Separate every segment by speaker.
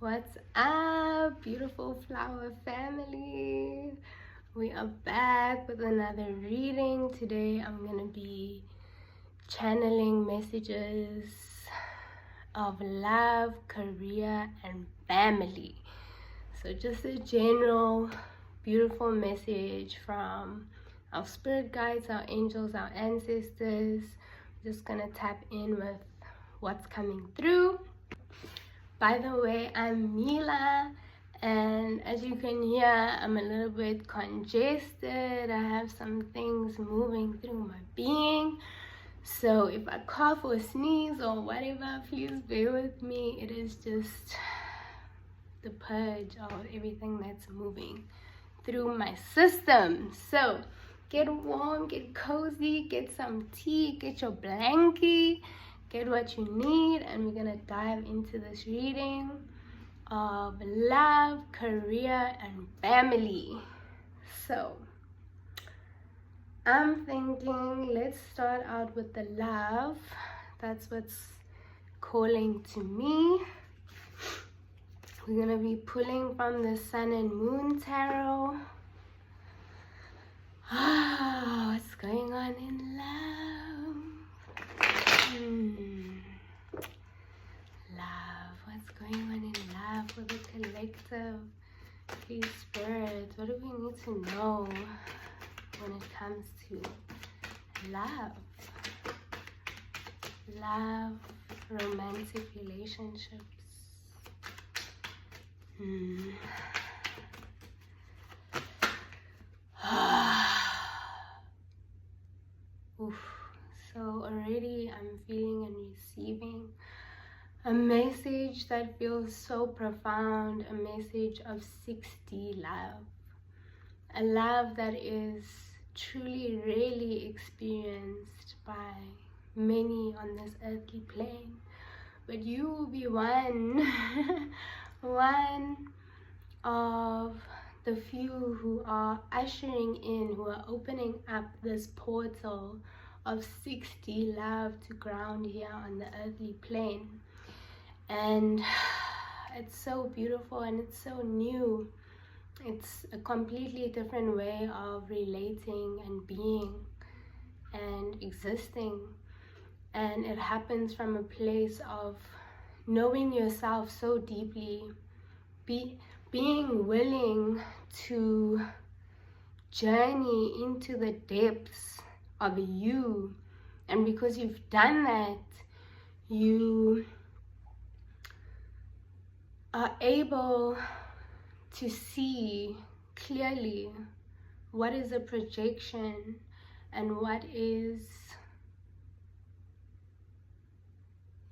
Speaker 1: What's up, beautiful flower family? We are back with another reading. Today I'm going to be channeling messages of love, career, and family. So just a general beautiful message from our spirit guides, our angels, our ancestors. Just going to tap in with what's coming through. By the way, I'm Mila, and as you can hear, I'm a little bit congested. I have some things moving through my being. So if I cough or sneeze or whatever, please bear with me. It is just the purge of everything that's moving through my system. So get warm, get cozy, get some tea, get your blankie, get what you need, and we're gonna dive into this reading of love, career, and family. So I'm thinking let's start out with the love. That's what's calling to me. We're gonna be pulling from the Sun and Moon Tarot. What's going on in love? Love. What's going on in love for the collective? Please, Spirit, what do we need to know when it comes to love? Love, romantic relationships. Oof. So already I'm feeling and receiving a message that feels so profound, a message of 6D love. A love that is truly rarely experienced by many on this earthly plane. But you will be one, one of the few who are ushering in, who are opening up this portal of 6D love to ground here on the earthly plane. And it's so beautiful and it's so new. It's a completely different way of relating and being and existing. And it happens from a place of knowing yourself so deeply, being willing to journey into the depths of you. And because you've done that, you are able to see clearly what is a projection and what is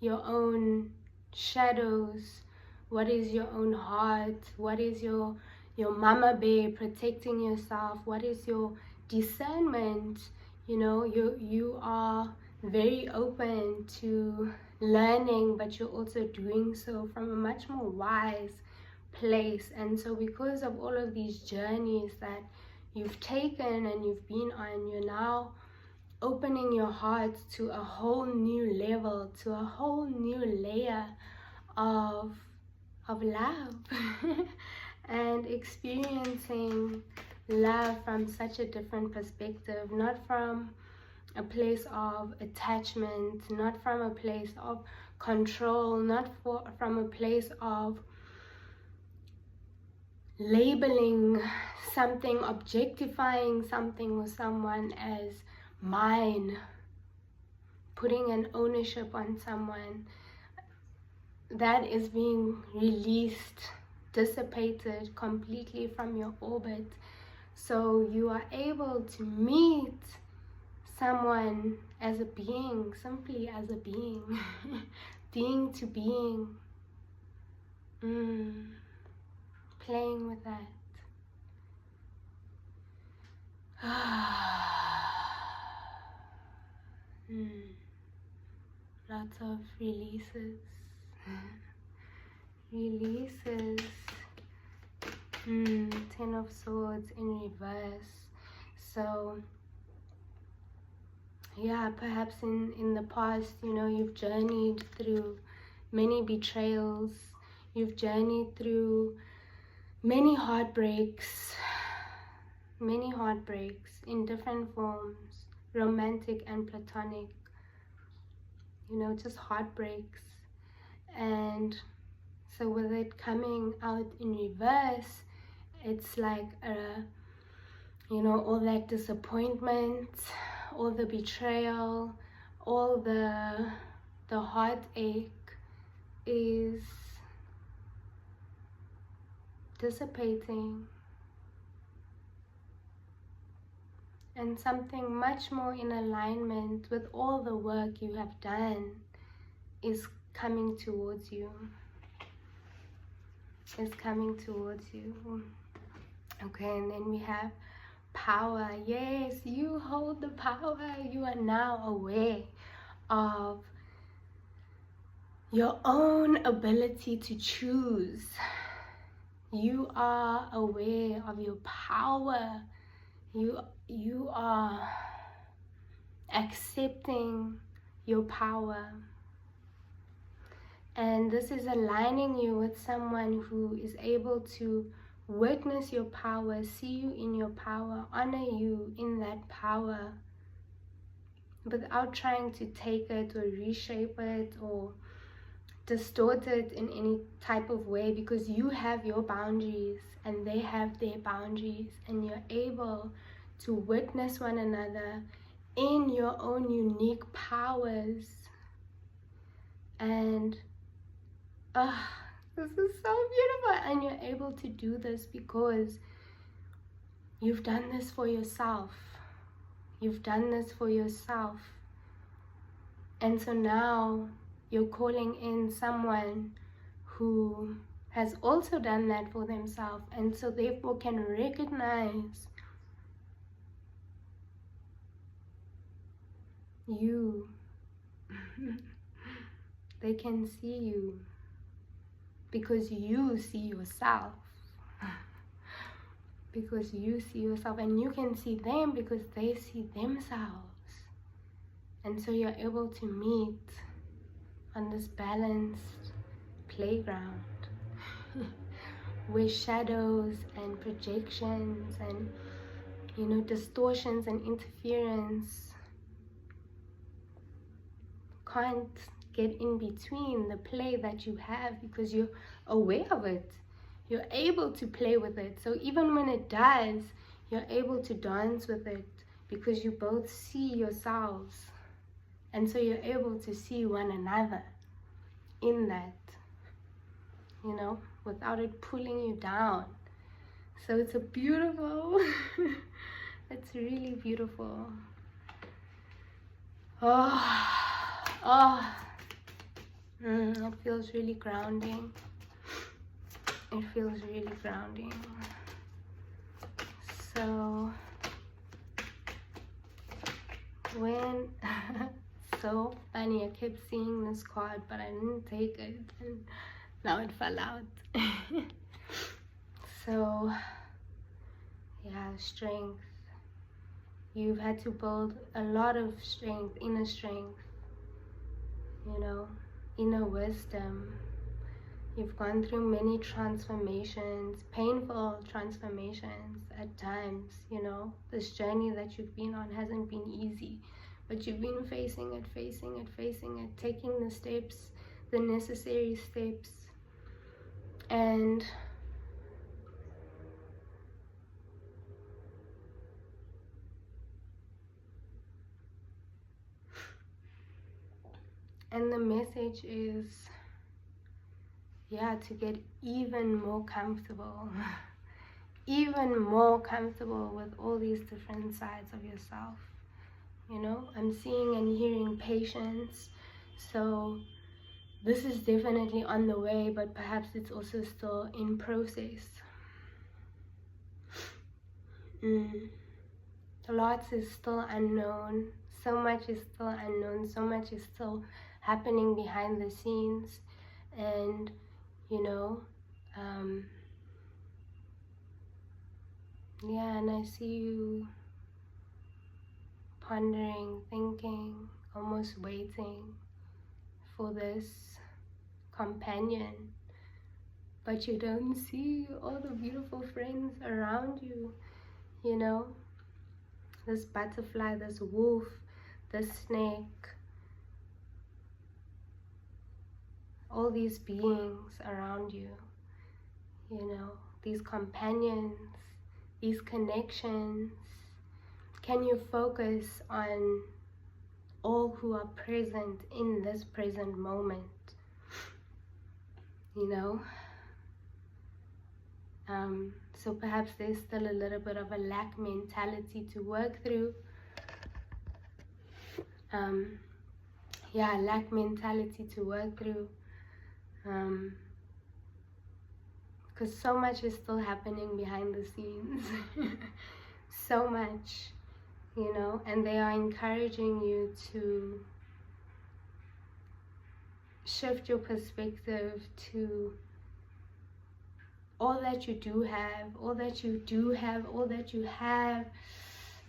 Speaker 1: your own shadows, what is your own heart, what is your mama bear protecting yourself, what is your discernment. You know, you are very open to learning, but you're also doing so from a much more wise place. And so because of all of these journeys that you've taken and you've been on, you're now opening your heart to a whole new level, to a whole new layer of love and experiencing love from such a different perspective, not from a place of attachment, not from a place of control, not from a place of labeling something, objectifying something or someone as mine, putting an ownership on someone. That is being released, dissipated completely from your orbit. So you are able to meet someone as a being, simply as a being, being to being, playing with that. Lots of releases. Releases. 10 of Swords in reverse. So yeah, perhaps in the past, you know, you've journeyed through many betrayals. You've journeyed through many heartbreaks in different forms, romantic and platonic, you know, just heartbreaks. And so with it coming out in reverse, it's like you know, all that disappointment, all the betrayal, all the heartache is dissipating, and something much more in alignment with all the work you have done is coming towards you. Okay, and then we have power. Yes, you hold the power. You are now aware of your own ability to choose. You are aware of your power. You are accepting your power. And this is aligning you with someone who is able to witness your power, see you in your power, honor you in that power, without trying to take it or reshape it or distort it in any type of way, because you have your boundaries and they have their boundaries, and you're able to witness one another in your own unique powers. And this is so beautiful, and you're able to do this because you've done this for yourself. You've done this for yourself. And so now you're calling in someone who has also done that for themselves, and so therefore can recognize you. They can see you because you see yourself. Because you see yourself, and you can see them because they see themselves. And so you're able to meet on this balanced playground where shadows and projections and, you know, distortions and interference can't get in between the play that you have, because you're aware of it. You're able to play with it. So even when it does, you're able to dance with it because you both see yourselves. And so you're able to see one another in that, you know, without it pulling you down. So it's a beautiful, it's really beautiful. It feels really grounding. It feels really grounding. So when so funny, I kept seeing this card but I didn't take it, and now it fell out. So yeah, strength. You've had to build a lot of strength, inner strength, you know, inner wisdom. You've gone through many transformations, painful transformations at times, you know. This journey that you've been on hasn't been easy, but you've been facing it, taking the steps, the necessary steps. And the message is, yeah, to get even more comfortable, even more comfortable with all these different sides of yourself. You know, I'm seeing and hearing patience. So this is definitely on the way, but perhaps it's also still in process. Lots is still unknown. So much is still unknown. So much is still happening behind the scenes. And, you know, yeah, and I see you pondering, thinking, almost waiting for this companion but you don't see all the beautiful friends around you, you know, this butterfly, this wolf, this snake, all these beings around you, you know, these companions, these connections. Can you focus on all who are present in this present moment? You know, so perhaps there's still a little bit of a lack mentality to work through. Lack mentality to work through. Because so much is still happening behind the scenes. So much, you know, and they are encouraging you to shift your perspective to all that you do have, all that you do have, all that you have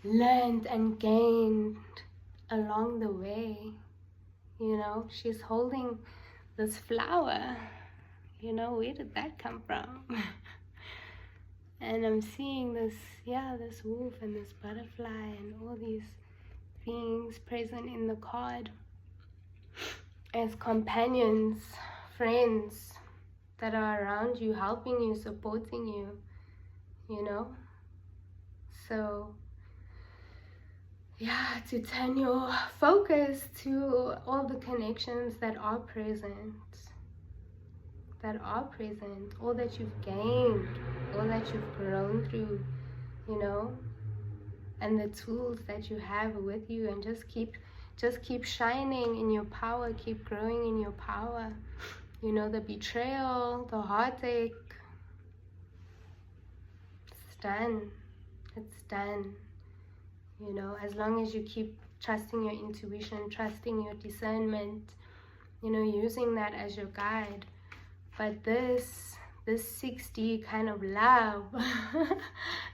Speaker 1: learned and gained along the way. You know, she's holding this flower. You know, where did that come from? And I'm seeing this, this wolf and this butterfly and all these things present in the card as companions, friends that are around you, helping you, supporting you, you know. So to turn your focus to all the connections that are present, all that you've gained, all that you've grown through, you know, and the tools that you have with you, and just keep shining in your power, keep growing in your power. You know, the betrayal, the heartache, it's done. You know, as long as you keep trusting your intuition, trusting your discernment, you know, using that as your guide. But this 6D kind of love,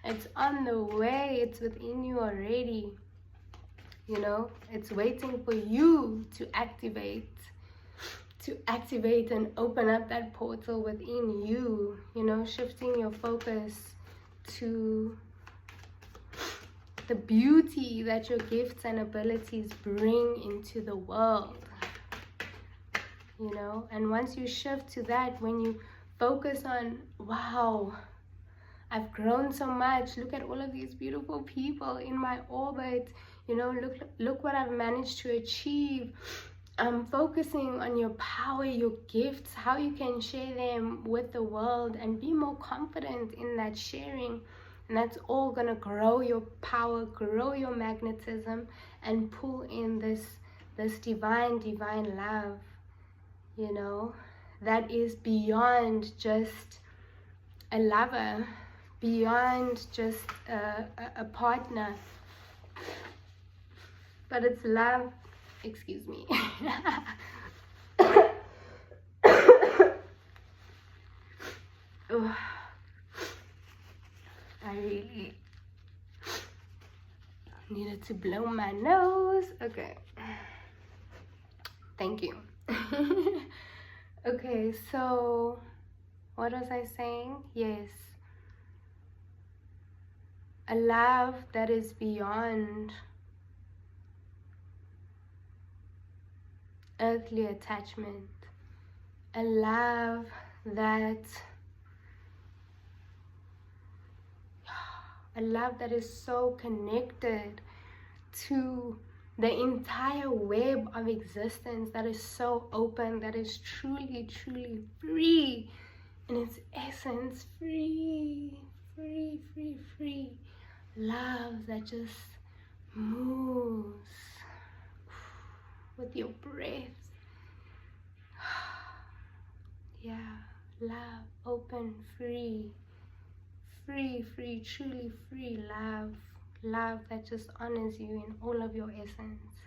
Speaker 1: it's on the way, it's within you already. You know, it's waiting for you to activate and open up that portal within you, you know, shifting your focus to the beauty that your gifts and abilities bring into the world, you know. And once you shift to that, when you focus on, wow, I've grown so much, look at all of these beautiful people in my orbit, you know, look what I've managed to achieve. Focusing on your power, your gifts, how you can share them with the world and be more confident in that sharing. And that's all gonna grow your power, grow your magnetism, and pull in this divine love, you know, that is beyond just a lover, beyond just a partner, but it's love. Excuse me. I really needed to blow my nose. Okay. Thank you. Okay, so what was I saying? Yes. A love that is beyond earthly attachment. A love that is so connected to the entire web of existence, that is so open, that is truly free in its essence, free. Love that just moves with your breath. Love, open, free, truly free love that just honors you in all of your essence,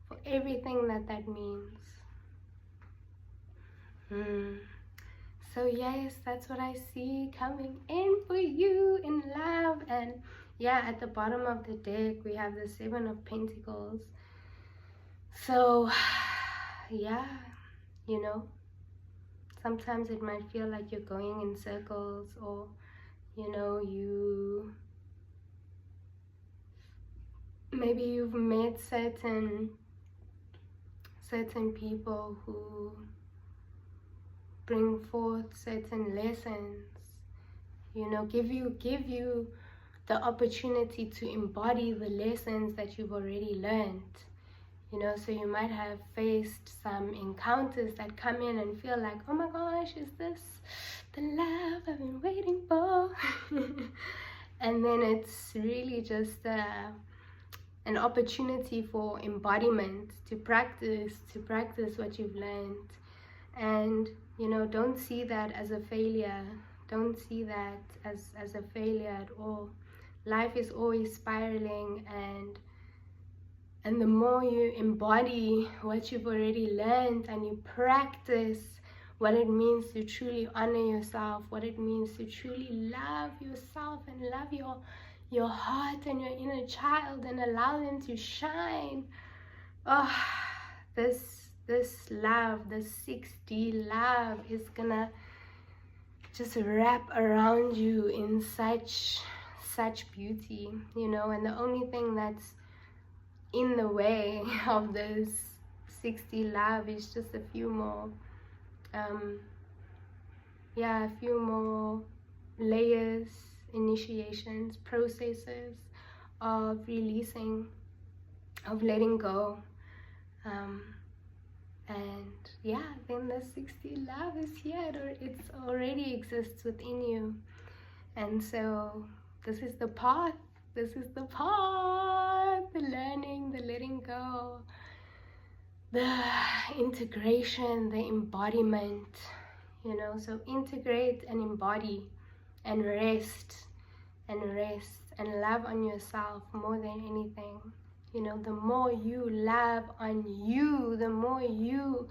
Speaker 1: for everything that means. So yes, that's what I see coming in for you in love. And at the bottom of the deck we have the 7 of Pentacles. So you know, Sometimes it might feel like you're going in circles, or maybe you've met certain people who bring forth certain lessons, give you the opportunity to embody the lessons that you've already learned. So you might have faced some encounters that come in and feel like, oh my gosh, is this the love I've been waiting for? And then it's really just an opportunity for embodiment, to practice what you've learned. And don't see that as a failure. Don't see that as a failure at all. Life is always spiraling, and the more you embody what you've already learned and you practice what it means to truly honor yourself, what it means to truly love yourself and love your heart and your inner child and allow them to shine. Oh, this love, this 6D love is gonna just wrap around you in such beauty, and the only thing that's in the way of this 6D love is just a few more layers, initiations, processes of releasing, of letting go, and then the 6D love is here, or it already exists within you. And so this is the path, the learning, the letting go, the integration, the embodiment, so integrate and embody and rest and love on yourself more than anything. The more you love on you, the more you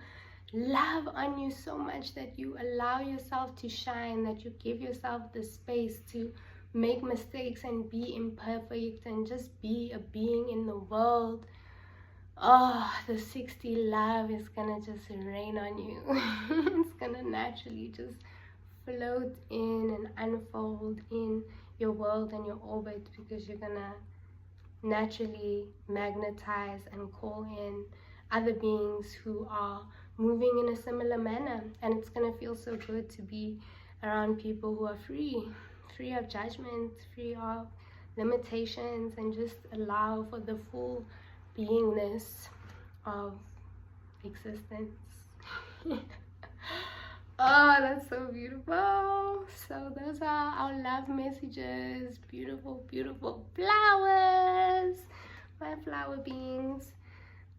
Speaker 1: love on you so much that you allow yourself to shine, that you give yourself the space to make mistakes and be imperfect and just be a being in the world. Oh, the 6D love is gonna just rain on you. It's gonna naturally just float in and unfold in your world and your orbit, because you're gonna naturally magnetize and call in other beings who are moving in a similar manner. And it's gonna feel so good to be around people who are free of judgment, free of limitations, and just allow for the full beingness of existence. Oh, that's so beautiful. So those are our love messages. Beautiful, beautiful flowers, my flower beings.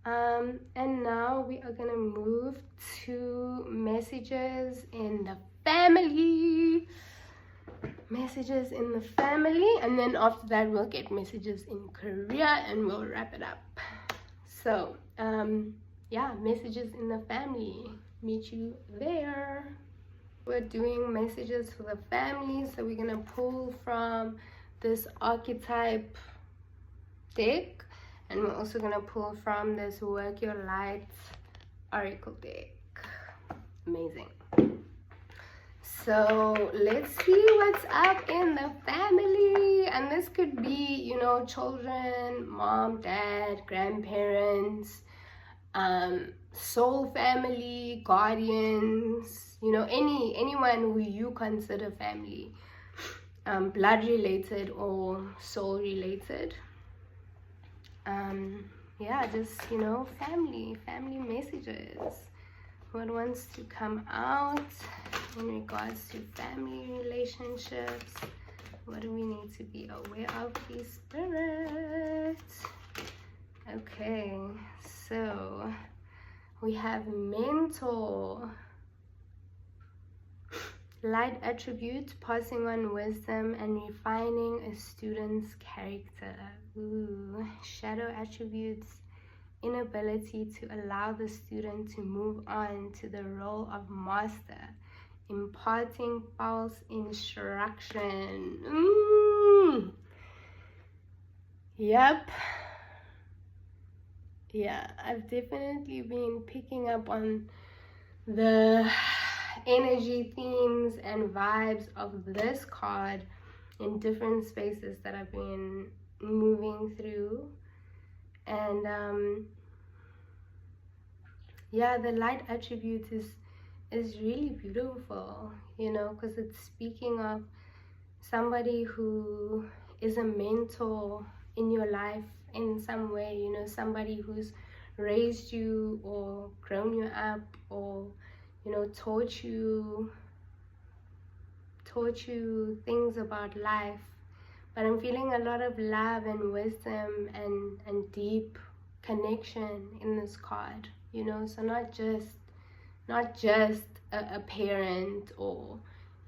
Speaker 1: And now we are gonna move to messages in the family. And then after that we'll get messages in Korea and we'll wrap it up. So messages in the family. Meet you there. We're doing messages for the family, so we're gonna pull from this archetype deck, and we're also gonna pull from this Work Your Light oracle deck. Amazing. So let's see what's up in the family. And this could be, children, mom, dad, grandparents, soul family, guardians, anyone who you consider family, blood related or soul related. Just family messages. What wants to come out in regards to family relationships? What do we need to be aware of, please, Spirit? Okay, so we have mentor, light attribute, passing on wisdom and refining a student's character. Ooh, shadow attributes, inability to allow the student to move on to the role of master, imparting false instruction. Yep. Yeah, I've definitely been picking up on the energy, themes, and vibes of this card in different spaces that I've been moving through. And yeah, the light attribute is really beautiful, you know, because it's speaking of somebody who is a mentor in your life in some way, you know, somebody who's raised you or grown you up, or, you know, taught you things about life. But I'm feeling a lot of love and wisdom and deep connection in this card, you know. So not just a parent or,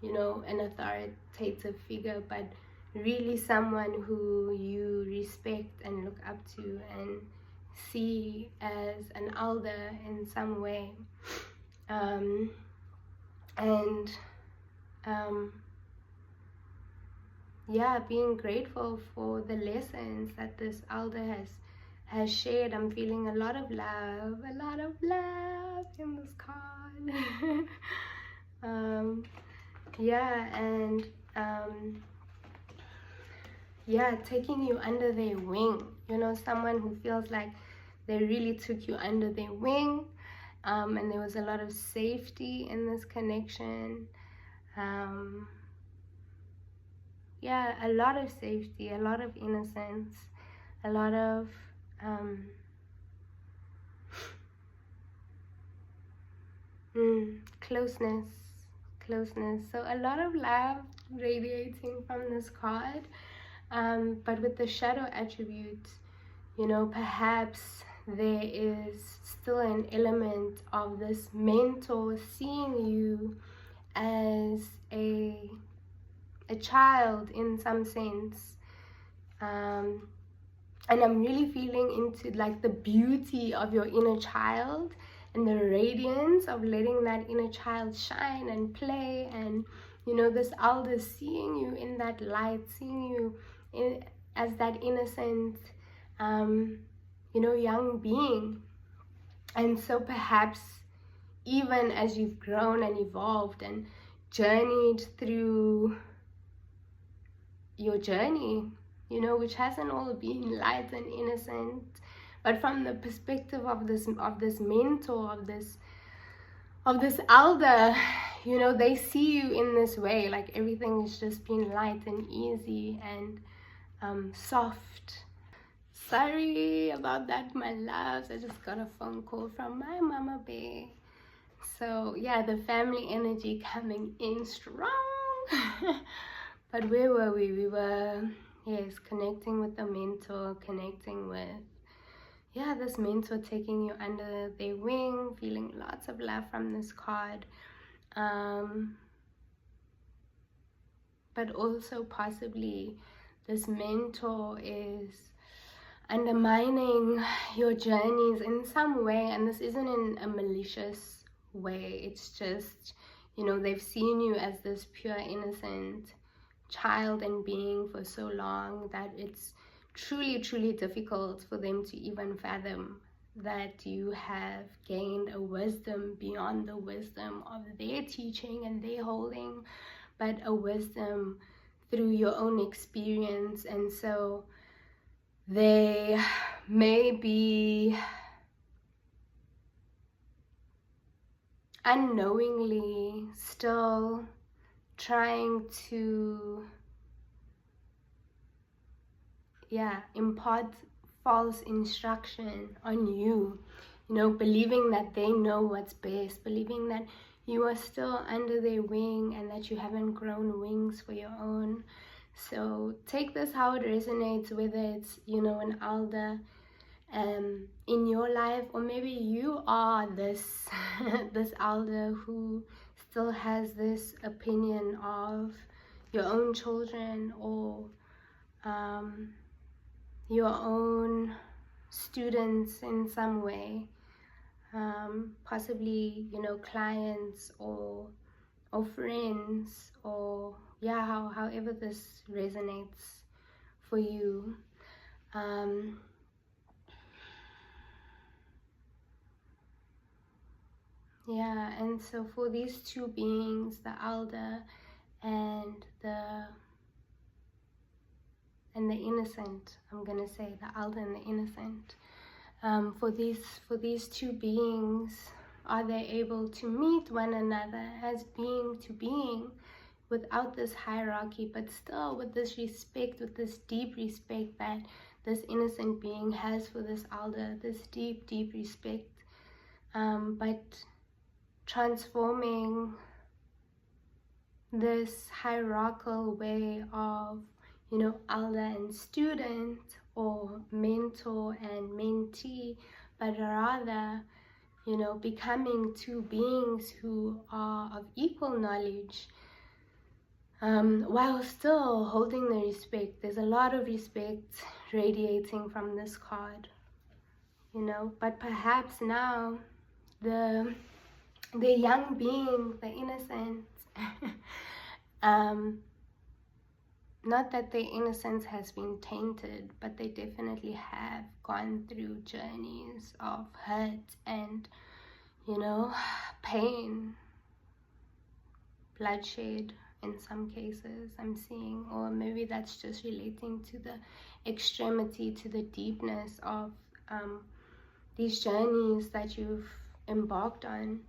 Speaker 1: you know, an authoritative figure, but really someone who you respect and look up to and see as an elder in some way. Yeah, being grateful for the lessons that this elder has shared. I'm feeling a lot of love in this card. Yeah, taking you under their wing, you know, someone who feels like they really took you under their wing, and there was a lot of safety in this connection. Yeah, a lot of safety, a lot of innocence, a lot of closeness. So a lot of love radiating from this card. But with the shadow attribute, you know, perhaps there is still an element of this mentor seeing you as a child in some sense. And I'm really feeling into like the beauty of your inner child and the radiance of letting that inner child shine and play. And, you know, this elder seeing you in that light, seeing you as that innocent, you know, young being. And so perhaps even as you've grown and evolved and journeyed through your journey, you know, which hasn't all been light and innocent, but from the perspective of this mentor, of this elder, you know, they see you in this way, like everything has just been light and easy and soft. Sorry about that, my loves. I just got a phone call from my mama bear. So yeah, the family energy coming in strong. But where were we? We were, yes, connecting with the mentor, connecting with, yeah, this mentor taking you under their wing, feeling lots of love from this card. But also possibly this mentor is undermining your journeys in some way, and this isn't in a malicious way. It's just, you know, they've seen you as this pure, innocent child and being for so long that it's truly difficult for them to even fathom that you have gained a wisdom beyond the wisdom of their teaching and their holding, but a wisdom through your own experience. And so they may be unknowingly still trying to impart false instruction on you, you know, believing that they know what's best, believing that you are still under their wing and that you haven't grown wings for your own. So take this how it resonates, whether it's, you know, an elder in your life, or maybe you are this this elder who still has this opinion of your own children, or your own students in some way, possibly, you know, clients or friends, or however this resonates for you. Yeah, and so for these two beings, the elder and the innocent, I'm gonna say the elder and the innocent, for these two beings, are they able to meet one another as being to being without this hierarchy, but still with this respect, with this deep respect that this innocent being has for this elder, this deep respect, but transforming this hierarchical way of, you know, elder and student, or mentor and mentee, but rather, you know, becoming two beings who are of equal knowledge, while still holding the respect. There's a lot of respect radiating from this card, you know, but perhaps now the young being, the innocent, not that their innocence has been tainted, but they definitely have gone through journeys of hurt and, you know, pain, bloodshed in some cases I'm seeing, or maybe that's just relating to the extremity, to the deepness of these journeys that you've embarked on.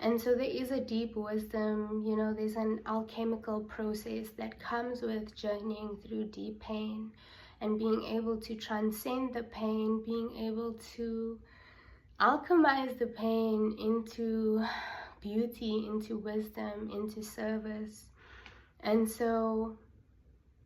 Speaker 1: And so there is a deep wisdom, you know, there's an alchemical process that comes with journeying through deep pain and being able to transcend the pain, being able to alchemize the pain into beauty, into wisdom, into service. And so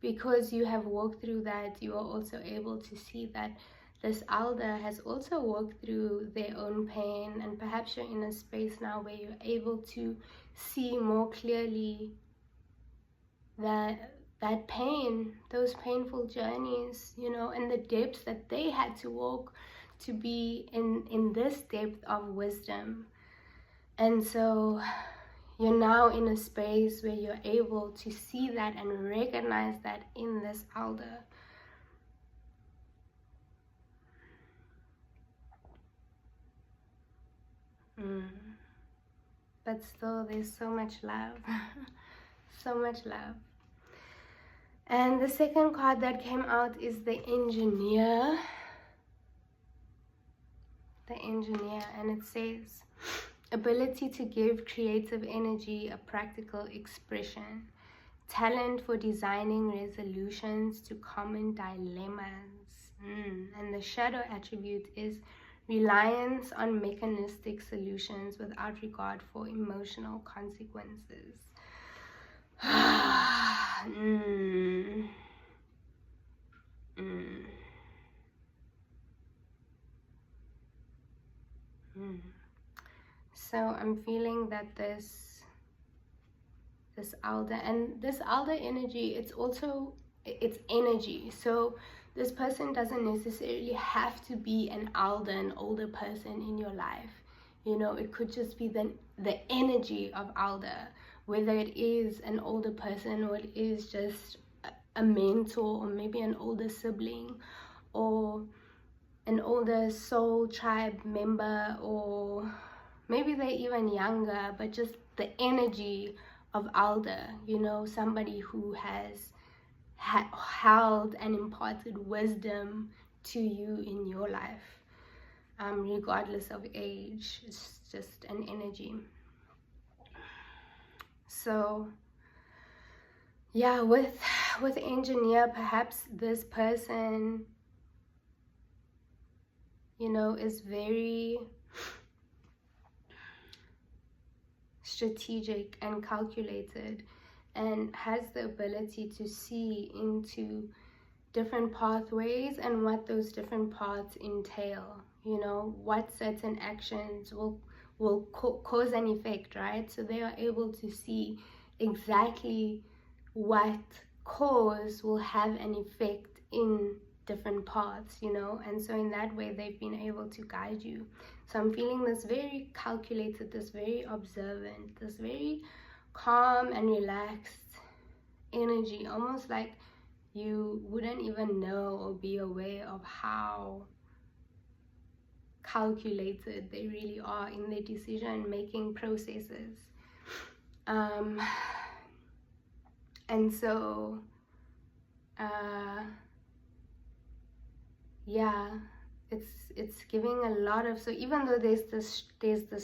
Speaker 1: because you have walked through that, you are also able to see that this elder has also walked through their own pain, and perhaps you're in a space now where you're able to see more clearly that pain, those painful journeys, you know, and the depths that they had to walk to be in this depth of wisdom. And so you're now in a space where you're able to see that and recognize that in this elder. But still, there's so much love. So much love. And the second card that came out is the engineer. The engineer, and it says, ability to give creative energy a practical expression, talent for designing resolutions to common dilemmas. And the shadow attribute is reliance on mechanistic solutions without regard for emotional consequences. So I'm feeling that this elder, and this elder energy, it's energy. So this person doesn't necessarily have to be an elder, an older person in your life. You know, it could just be the energy of elder, whether it is an older person or it is just a mentor, or maybe an older sibling, or an older soul tribe member, or maybe they're even younger, but just the energy of elder, you know, somebody who has held and imparted wisdom to you in your life, regardless of age. It's just an energy. So yeah, with engineer, perhaps this person, you know, is very strategic and calculated, and has the ability to see into different pathways and what those different paths entail, you know, what certain actions will cause an effect, right? So they are able to see exactly what cause will have an effect in different paths, you know, and so in that way they've been able to guide you. So I'm feeling this very calculated, this very observant, this very calm and relaxed energy, almost like you wouldn't even know or be aware of how calculated they really are in their decision making processes. And so yeah, it's giving a lot of, so even though there's this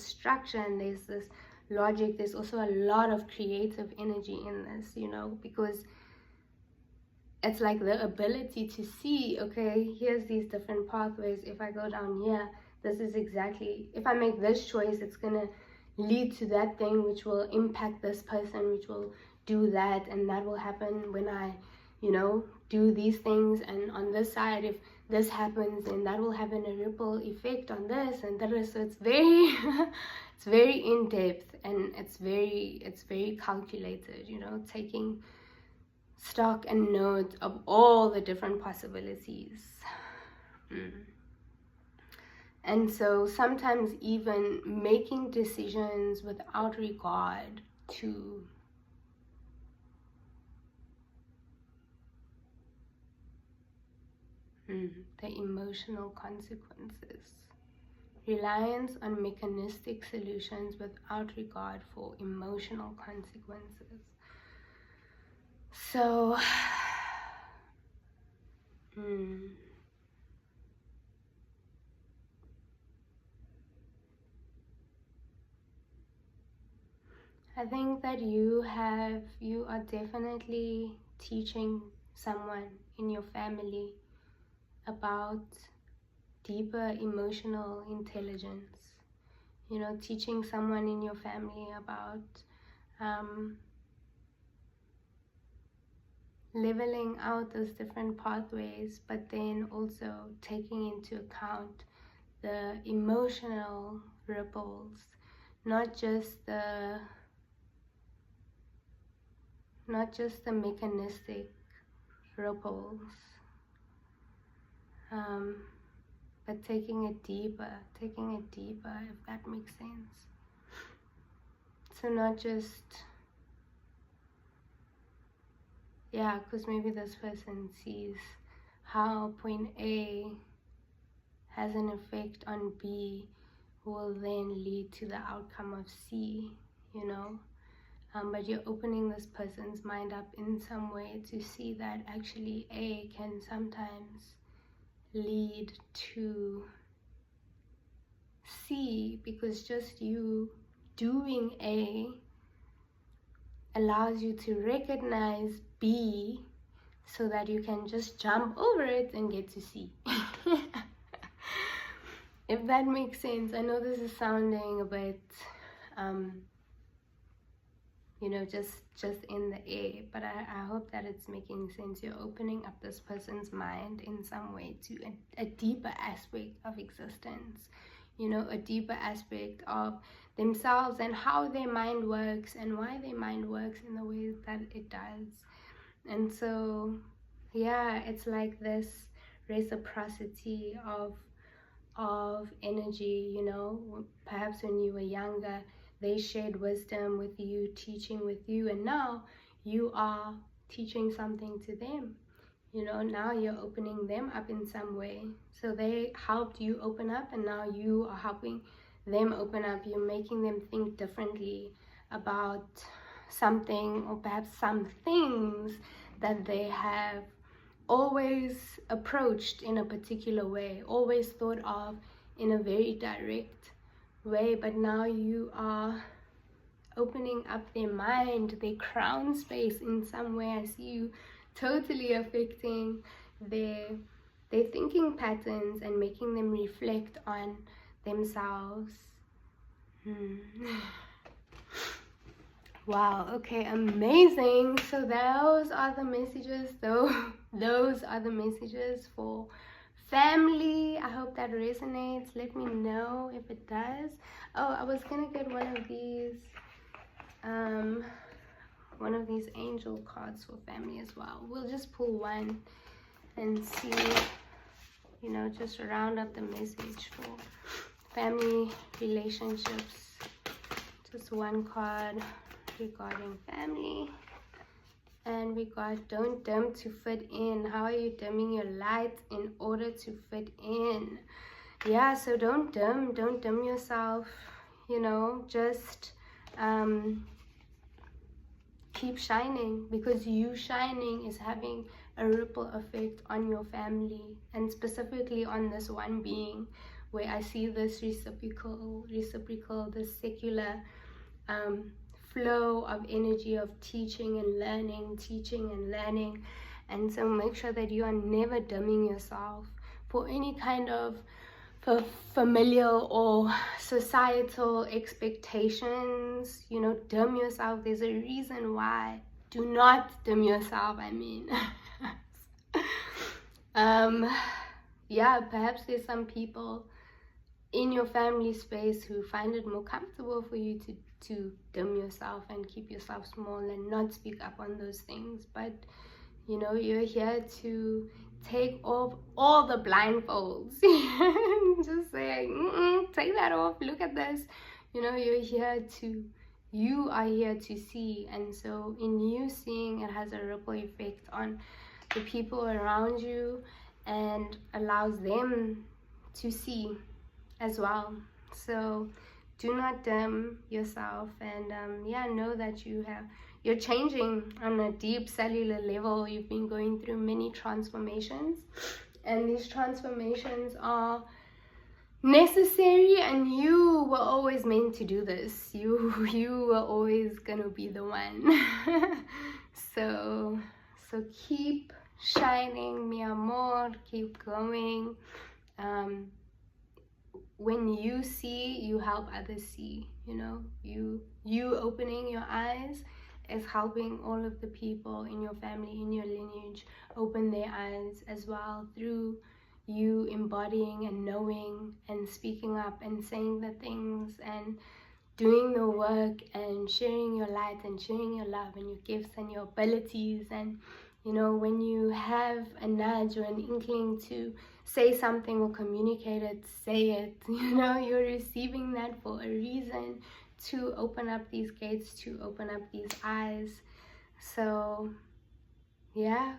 Speaker 1: structure and there's this logic, there's also a lot of creative energy in this, you know, because it's like the ability to see, okay, here's these different pathways. If I go down here, this is exactly, if I make this choice, it's gonna lead to that thing, which will impact this person, which will do that, and that will happen when I, you know, do these things. And on this side, if this happens, then that will have a ripple effect on this and that. So it's very it's very in depth, and it's very calculated, you know, taking stock and note of all the different possibilities. And so sometimes even making decisions without regard to the emotional consequences. Reliance on mechanistic solutions without regard for emotional consequences. So, I think that you are definitely teaching someone in your family about deeper emotional intelligence. You know, teaching someone in your family about leveling out those different pathways, but then also taking into account the emotional ripples, not just the mechanistic ripples, but taking it deeper, if that makes sense. So not just, yeah, because maybe this person sees how point A has an effect on B, will then lead to the outcome of C, you know. But you're opening this person's mind up in some way to see that actually A can sometimes lead to C, because just you doing A allows you to recognize B so that you can just jump over it and get to C. If that makes sense. I know this is sounding a bit you know, just in the air, but I hope that it's making sense. You're opening up this person's mind in some way to a deeper aspect of existence, you know, a deeper aspect of themselves and how their mind works and why their mind works in the ways that it does. And so yeah, it's like this reciprocity of energy, you know. Perhaps when you were younger, they shared wisdom with you, teaching with you, and now you are teaching something to them. You know, now you're opening them up in some way. So they helped you open up, and now you are helping them open up. You're making them think differently about something, or perhaps some things that they have always approached in a particular way, always thought of in a very direct way, but now you are opening up their mind, their crown space in some way. I see you totally affecting their thinking patterns and making them reflect on themselves. Wow, okay, amazing. So those are the messages, though. Those are the messages for family. I hope that resonates. Let me know if it does. Oh, I was gonna get one of these angel cards for family as well. We'll just pull one and see, you know, just round up the message for family relationships. Just one card regarding family. And we got, don't dim to fit in. How are you dimming your light in order to fit in? yeah, so don't dim yourself, you know, just keep shining, because you shining is having a ripple effect on your family, and specifically on this one being, where I see this reciprocal, this secular flow of energy of teaching and learning. And so make sure that you are never dimming yourself for any kind of familial or societal expectations. You know, dim yourself. There's a reason why. Do not dim yourself, I mean. Yeah, perhaps there's some people in your family space who find it more comfortable for you to dim yourself and keep yourself small and not speak up on those things. But you know, you're here to take off all the blindfolds. Just saying, take that off, look at this. You know, you are here to see. And so in you seeing, it has a ripple effect on the people around you and allows them to see as well. So do not dim yourself, and yeah, know that you're changing on a deep cellular level. You've been going through many transformations, and these transformations are necessary, and you were always meant to do this. You were always gonna be the one. so keep shining, mi amor, keep going. When you see, you help others see. You know, you opening your eyes is helping all of the people in your family, in your lineage, open their eyes as well, through you embodying and knowing and speaking up and saying the things and doing the work and sharing your light and sharing your love and your gifts and your abilities. And you know, when you have a nudge or an inkling to say something or communicate it, say it. You know, you're receiving that for a reason, to open up these gates, to open up these eyes. So yeah,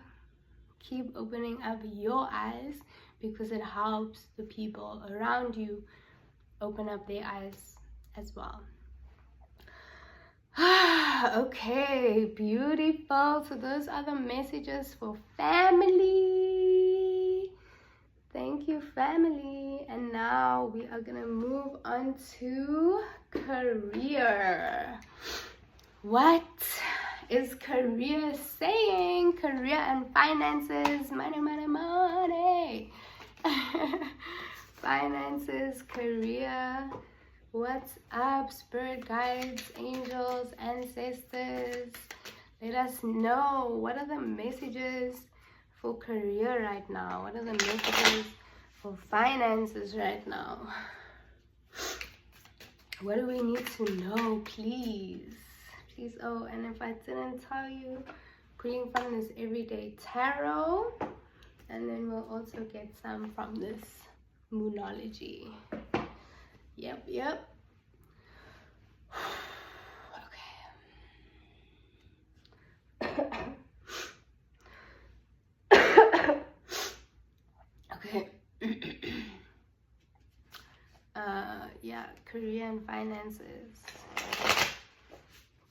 Speaker 1: keep opening up your eyes, because it helps the people around you open up their eyes as well. Okay, beautiful. So those are the messages for family. Thank you, family. And now we are gonna move on to career. What is career saying? Career and finances. Money, money, money. Finances, career. What's up, spirit guides, angels, ancestors? Let us know, what are the messages for career right now? What are the messages for finances right now? What do we need to know, please? Please. Oh, and if I didn't tell you, pulling from this everyday tarot, and then we'll also get some from this Moonology. Yep. Okay. Yeah, career and finances.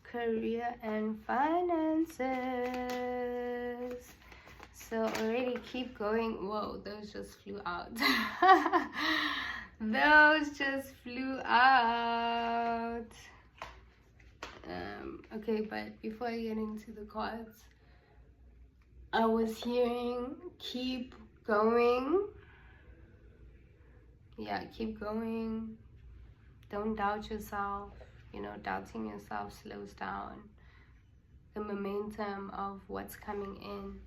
Speaker 1: Career and finances. So already keep going. Whoa, those just flew out. Those just flew out. Okay, but before I get into the cards, I was hearing keep going. Yeah, keep going. Don't doubt yourself. You know, doubting yourself slows down the momentum of what's coming in.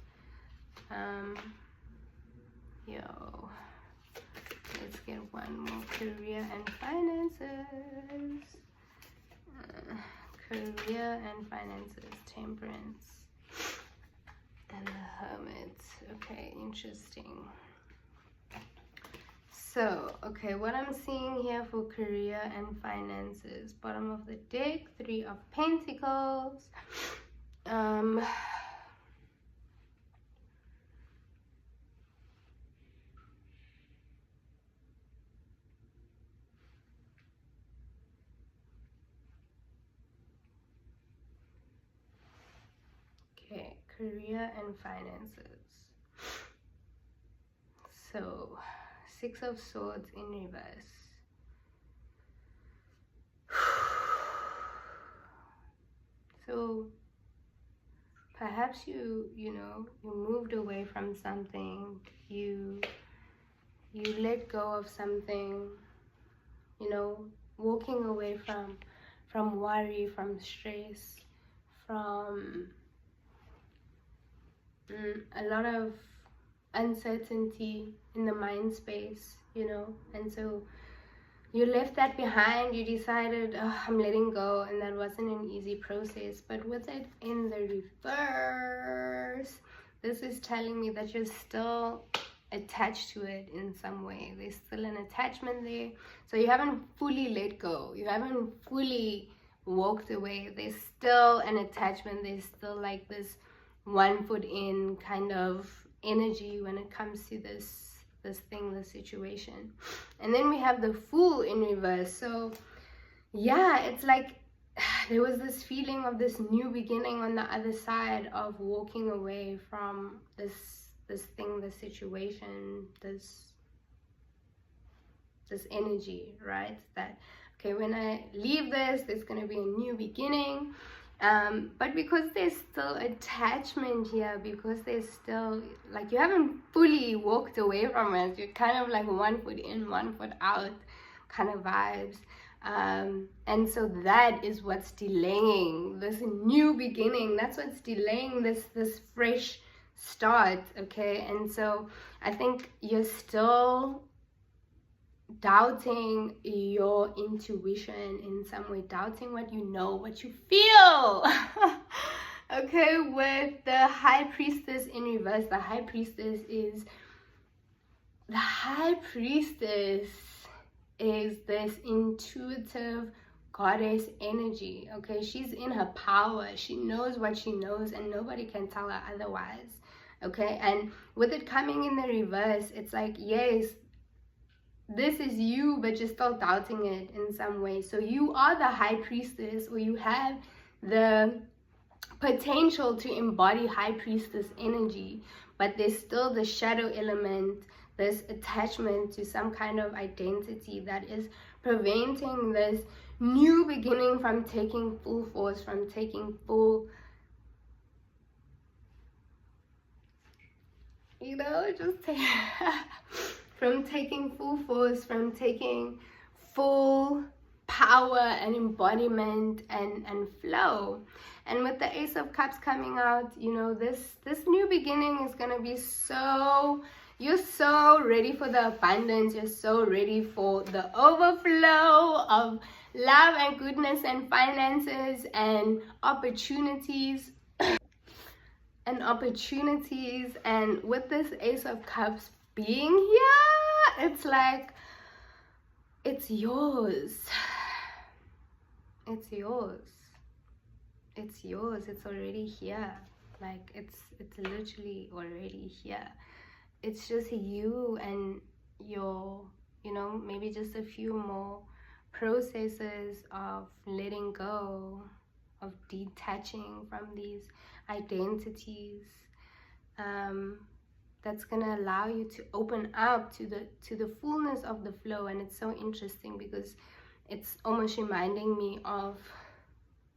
Speaker 1: Let's get one more. Career and finances. Career and finances. Temperance and the Hermit. Okay, interesting. So, okay, what I'm seeing here for career and finances. Bottom of the deck, 3 of Pentacles. career and finances. So 6 of Swords in reverse. So perhaps you moved away from something, you let go of something, walking away from worry, from stress, from a lot of uncertainty in the mind space, and so you left that behind. You decided, oh, I'm letting go, and that wasn't an easy process. But with it in the reverse, this is telling me that you're still attached to it in some way. There's still an attachment there, so you haven't fully let go, you haven't fully walked away. There's still an attachment, there's still like this one foot in kind of energy when it comes to this situation. And then we have the Fool in reverse. So yeah, it's like there was this feeling of this new beginning on the other side of walking away from this thing, this situation, this energy, right? That, okay, when I leave this, there's going to be a new beginning. But because there's still attachment here, because there's still, like, you haven't fully walked away from it, you're kind of like one foot in, one foot out kind of vibes. And so that is what's delaying this new beginning. That's what's delaying this fresh start, okay? And so I think you're still doubting your intuition in some way, doubting what you know, what you feel. Okay, with the High Priestess in reverse, the High Priestess is this intuitive goddess energy, okay? She's in her power, she knows what she knows, and nobody can tell her otherwise, okay? And with it coming in the reverse, it's like, yes, this is you, but you're still doubting it in some way. So you are the High Priestess, or you have the potential to embody High Priestess energy, but there's still the shadow element, this attachment to some kind of identity that is preventing this new beginning from taking full force, from taking full, from taking full force, from taking full power and embodiment and flow. And with the Ace of Cups coming out, this new beginning is going to be so, you're so ready for the abundance, you're so ready for the overflow of love and goodness and finances and opportunities. And with this Ace of Cups being here, it's like, it's yours. It's already here. Like, it's literally already here. It's just you and your, maybe just a few more processes of letting go, of detaching from these identities, that's gonna allow you to open up to the fullness of the flow. And it's so interesting because it's almost reminding me of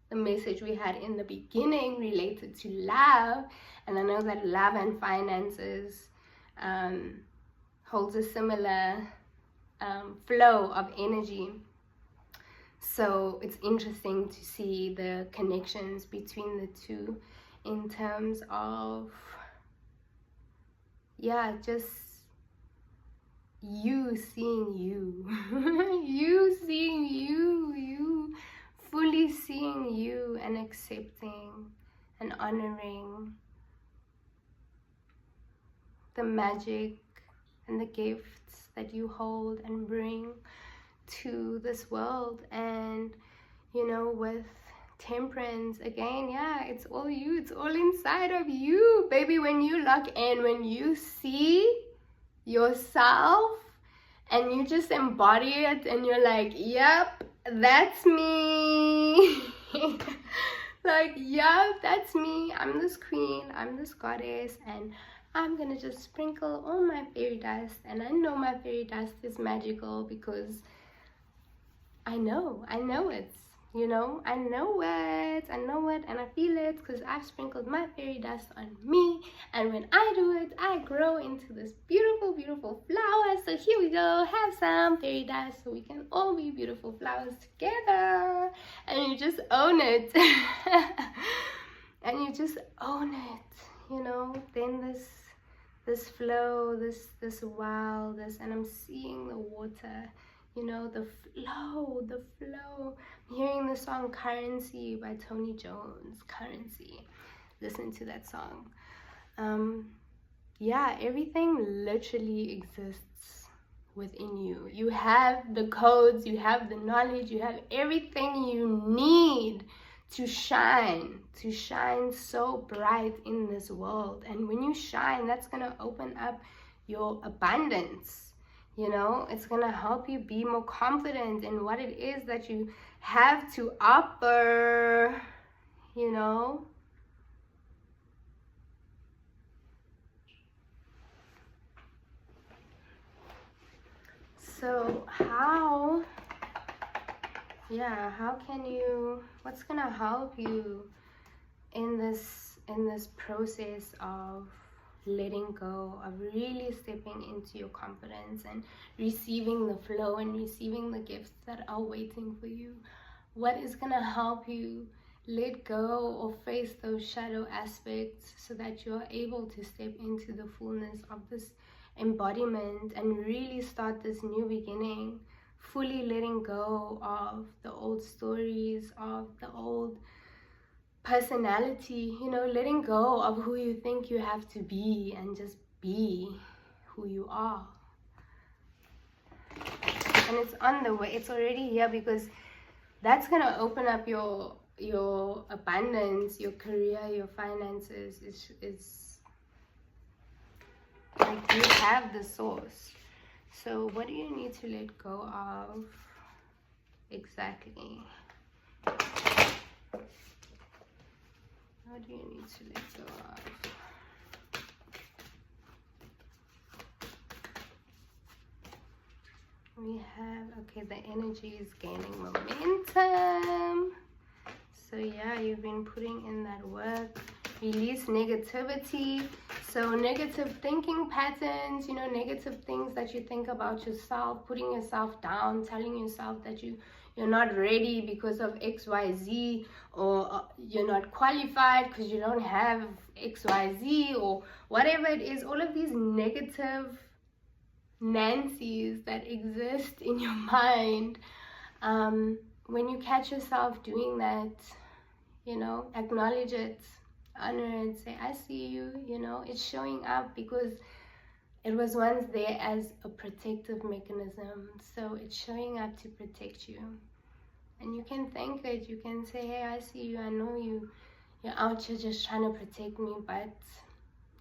Speaker 1: the message we had in the beginning related to love. And I know that love and finances holds a similar flow of energy. So it's interesting to see the connections between the two in terms of, just you seeing you, you seeing you fully seeing you and accepting and honoring the magic and the gifts that you hold and bring to this world. And with Temperance again, it's all you, it's all inside of you, baby. When you lock in, when you see yourself and you just embody it and you're like, yep, that's me. Like, yeah, that's me. I'm this queen, I'm this goddess, and I'm gonna just sprinkle all my fairy dust. And I know my fairy dust is magical because I know it's, you know, I know it, and I feel it because I've sprinkled my fairy dust on me. And when I do it, I grow into this beautiful, beautiful flower. So here we go, have some fairy dust so we can all be beautiful flowers together. And you just own it. And you just own it, you know. Then this flow, this wow, and I'm seeing the water, you know, the flow. I'm hearing the song Currency by Tony Jones. Currency, listen to that song. Yeah, everything literally exists within you. You have the codes, you have the knowledge, you have everything you need to shine so bright in this world. And when you shine, that's gonna open up your abundance. You know, it's gonna help you be more confident in what it is that you have to offer, you know. So how can you, what's gonna help you in this process of letting go, of really stepping into your confidence and receiving the flow and receiving the gifts that are waiting for you? What is gonna help you let go or face those shadow aspects so that you're able to step into the fullness of this embodiment and really start this new beginning, fully letting go of the old stories, of the old personality, you know, letting go of who you think you have to be and just be who you are. And it's on the way, it's already here, because that's gonna open up your abundance, your career, your finances. Is like, you have the source. So what do you need to let go of exactly? What do you need to let go of? We have, okay, the energy is gaining momentum. So yeah, you've been putting in that work. Release negativity. So negative thinking patterns, you know, negative things that you think about yourself, putting yourself down, telling yourself that you're not ready because of XYZ, or you're not qualified because you don't have XYZ, or whatever it is. All of these negative Nancy's that exist in your mind. When you catch yourself doing that, you know, acknowledge it, honor it, say, I see you, you know, it's showing up because it was once there as a protective mechanism. So it's showing up to protect you. And you can thank it. You can say, hey, I see you. I know you're out here just trying to protect me, but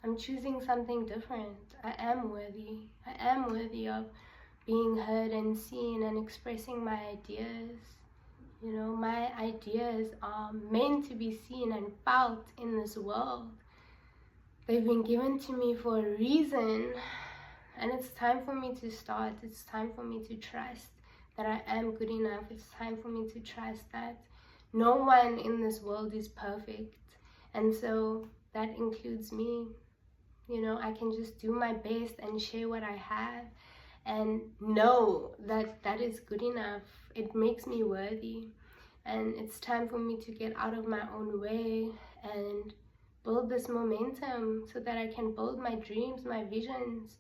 Speaker 1: I'm choosing something different. I am worthy. I am worthy of being heard and seen and expressing my ideas. You know, my ideas are meant to be seen and felt in this world. They've been given to me for a reason. And it's time for me to start. It's time for me to trust that I am good enough. It's time for me to trust that no one in this world is perfect. And so that includes me. You know, I can just do my best and share what I have and know that that is good enough. It makes me worthy. And it's time for me to get out of my own way and build this momentum so that I can build my dreams, my visions.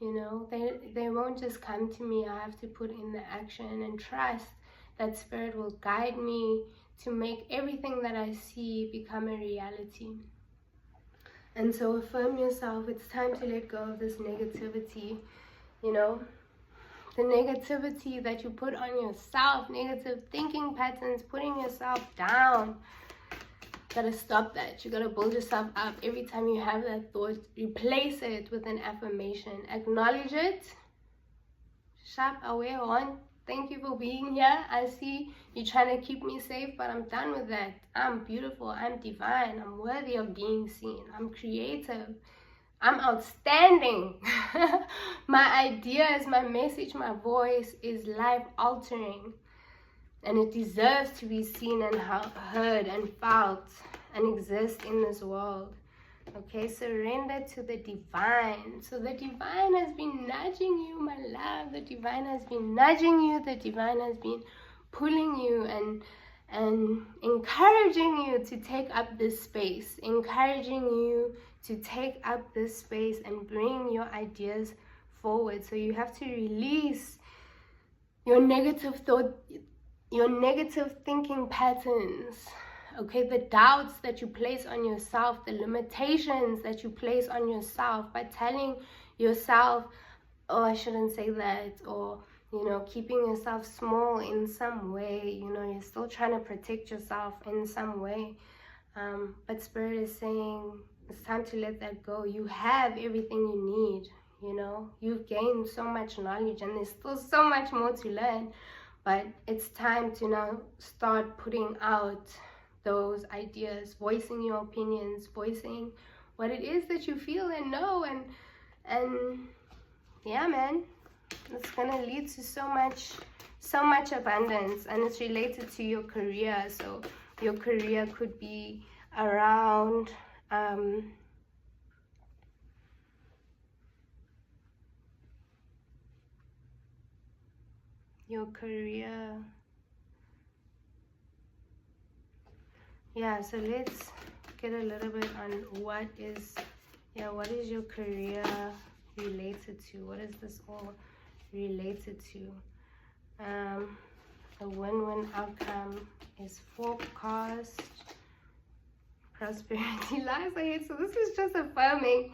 Speaker 1: You know, they won't just come to me. I have to put in the action and trust that Spirit will guide me to make everything that I see become a reality. And so affirm yourself. It's time to let go of this negativity, you know, the negativity that you put on yourself, negative thinking patterns, putting yourself down. Gotta stop that. You gotta build yourself up. Every time you have that thought, replace it with an affirmation. Acknowledge it. Sharp aware on Thank you for being here. I see you trying to keep me safe, but I'm done with that. I'm beautiful. I'm divine. I'm worthy of being seen. I'm creative. I'm outstanding. My ideas, my message, my voice is life altering, and it deserves to be seen and heard and felt and exist in this world. Okay, surrender to the divine. So the divine has been nudging you, my love. The divine has been nudging you. The divine has been pulling you and encouraging you to take up this space, encouraging you to take up this space and bring your ideas forward. So you have to release your negative thought, your negative thinking patterns. Okay, the doubts that you place on yourself, the limitations that you place on yourself by telling yourself, oh, I shouldn't say that, or, you know, keeping yourself small in some way. You know, you're still trying to protect yourself in some way. But Spirit is saying it's time to let that go. You have everything you need, you know. You've gained so much knowledge and there's still so much more to learn. But it's time to now start putting out those ideas, voicing your opinions, voicing what it is that you feel and know, and yeah, man, it's gonna lead to so much abundance, and it's related to your career. So your career could be around your career. Yeah, so let's get a little bit on what is your career related to? What is this all related to? A win-win outcome is forecast. Prosperity lies ahead. So this is just affirming,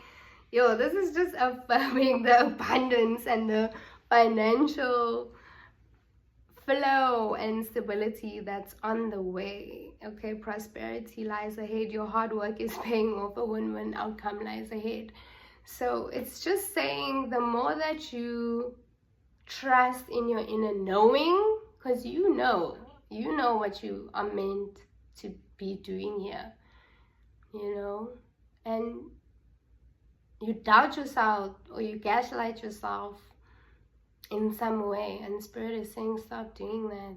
Speaker 1: this is just affirming the abundance and the financial flow and stability that's on the way. Okay, prosperity lies ahead. Your hard work is paying off. A win-win outcome lies ahead. So it's just saying the more that you trust in your inner knowing, because you know what you are meant to be doing here, you know, and you doubt yourself or you gaslight yourself in some way, and Spirit is saying stop doing that.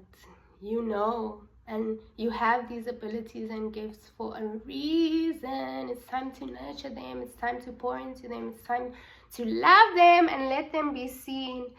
Speaker 1: You know, and you have these abilities and gifts for a reason. It's time to nurture them. It's time to pour into them. It's time to love them and let them be seen.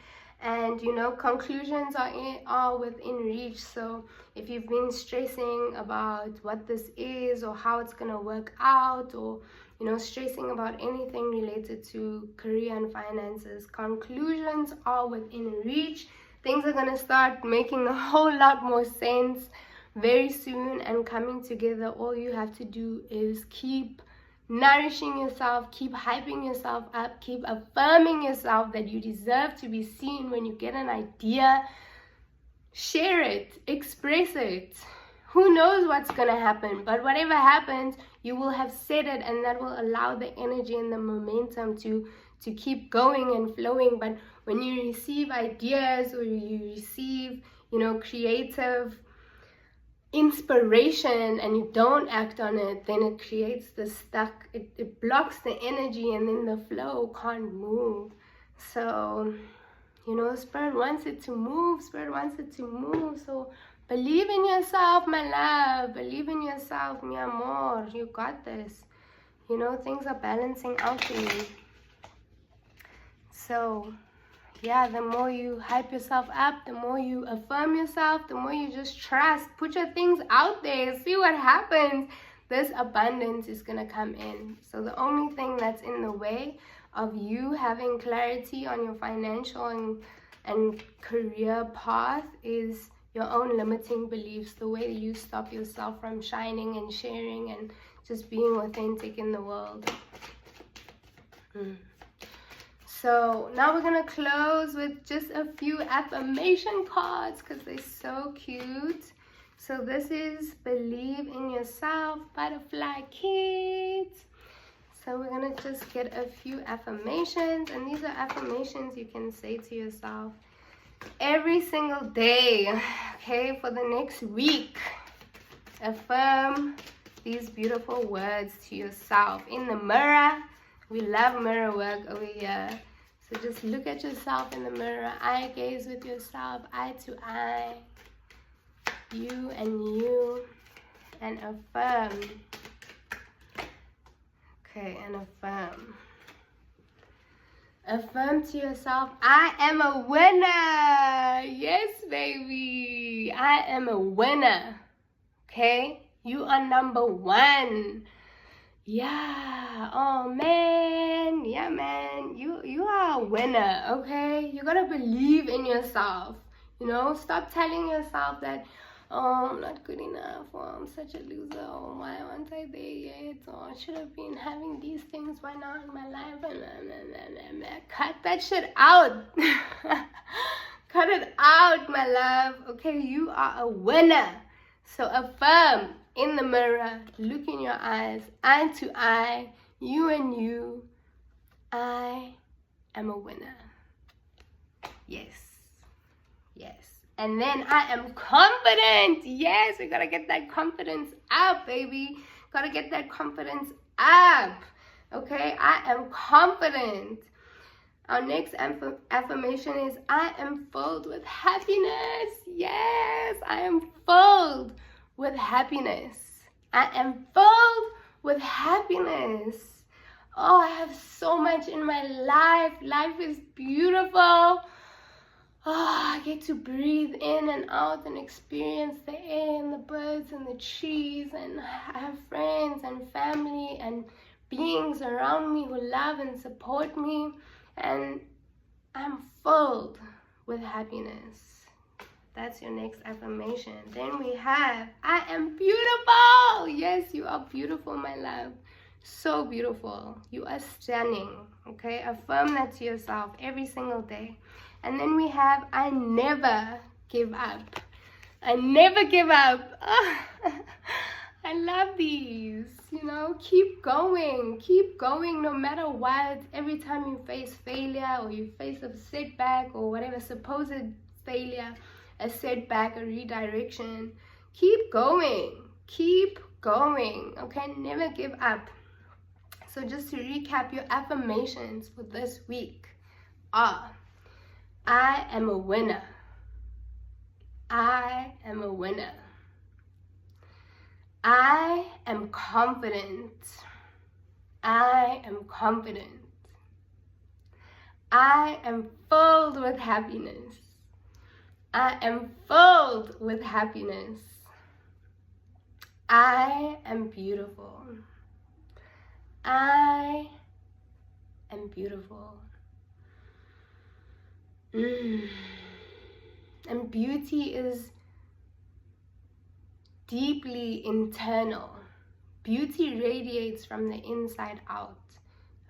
Speaker 1: And you know, conclusions are within reach. So if you've been stressing about what this is or how it's gonna work out, or you know, stressing about anything related to career and finances, conclusions are within reach. Things are gonna start making a whole lot more sense very soon and coming together. All you have to do is keep nourishing yourself, keep hyping yourself up, keep affirming yourself that you deserve to be seen. When you get an idea, share it, express it. Who knows what's gonna happen, but whatever happens, you will have said it, and that will allow the energy and the momentum to keep going and flowing. But when you receive ideas or you receive, you know, creative inspiration and you don't act on it, then it creates the stuck, it blocks the energy, and then the flow can't move. So, you know, Spirit wants it to move. Spirit wants it to move. So believe in yourself, my love. Believe in yourself, mi amor. You got this. You know, things are balancing out for you. So yeah, the more you hype yourself up, the more you affirm yourself, the more you just trust, put your things out there, see what happens. This abundance is gonna come in. So the only thing that's in the way of you having clarity on your financial and career path is your own limiting beliefs, the way you stop yourself from shining and sharing and just being authentic in the world. So now we're gonna close with just a few affirmation cards because they're so cute. So this is Believe in Yourself, Butterfly Kids. So we're gonna just get a few affirmations, and these are affirmations you can say to yourself every single day, okay, for the next week. Affirm these beautiful words to yourself in the mirror. We love mirror work over here. So just look at yourself in the mirror, eye gaze with yourself, eye to eye, you, and affirm. Okay, and affirm. Affirm to yourself, I am a winner. Yes, baby. I am a winner. Okay? You are number one. Yeah. Oh, man. Yeah, man. You are a winner, okay? You gotta believe in yourself. You know? Stop telling yourself that, oh, I'm not good enough, or I'm such a loser, or why aren't I there yet, or I should have been having these things by now in my life, and cut that shit out. Cut it out, my love. Okay, you are a winner. So affirm in the mirror, look in your eyes, eye to eye, you, I am a winner. Yes. Yes. And then I am confident. Yes, we gotta get that confidence up, baby. Gotta get that confidence up. Okay, I am confident. Our next affirmation is I am filled with happiness. Yes, I am filled with happiness. I am filled with happiness. Oh, I have so much in my life. Life is beautiful. Oh, I get to breathe in and out and experience the air and the birds and the trees, and I have friends and family and beings around me who love and support me, and I'm filled with happiness. That's your next affirmation. Then we have, I am beautiful. Yes, you are beautiful, my love. So beautiful. You are stunning. Okay, affirm that to yourself every single day. And then we have, I never give up. I never give up. Oh, I love these. You know, keep going no matter what. Every time you face failure or you face a setback or whatever, supposed failure, a setback, a redirection, keep going. Okay, never give up. So just to recap, your affirmations for this week are, I am a winner. I am a winner. I am confident. I am confident. I am filled with happiness. I am filled with happiness. I am beautiful. I am beautiful. And beauty is deeply internal. Beauty radiates from the inside out.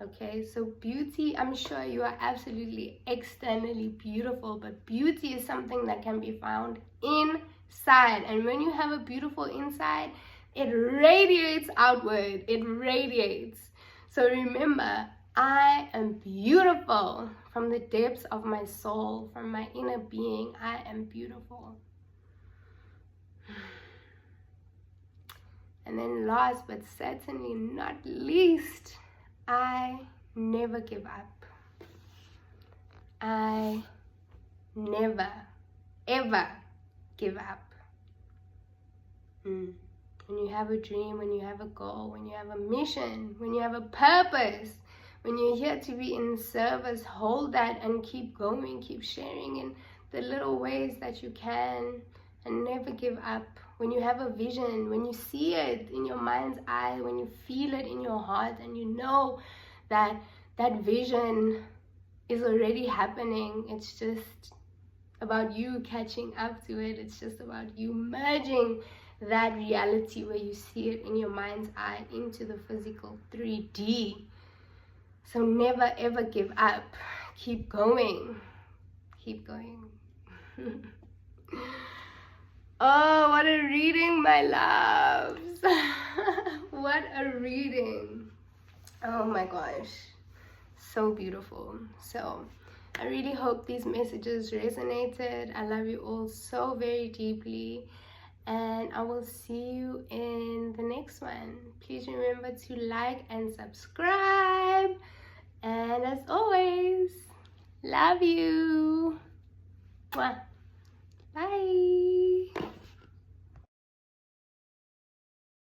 Speaker 1: Okay, so beauty, I'm sure you are absolutely externally beautiful, but beauty is something that can be found inside. And when you have a beautiful inside, it radiates outward. It radiates. So remember, I am beautiful from the depths of my soul, from my inner being. I am beautiful. And then last but certainly not least, I never give up. I never, ever give up. When you have a dream, when you have a goal, when you have a mission, when you have a purpose, when you're here to be in service, hold that and keep going, keep sharing in the little ways that you can, and never give up. When you have a vision, when you see it in your mind's eye, when you feel it in your heart, and you know that that vision is already happening, it's just about you catching up to it. It's just about you merging that reality where you see it in your mind's eye into the physical 3D. So never ever give up. Keep going. Keep going. Oh, what a reading, my loves. What a reading. Oh my gosh. So beautiful. So I really hope these messages resonated. I love you all so very deeply, and I will see you in the next one. Please remember to like and subscribe, and as always, love you. Mwah. Bye.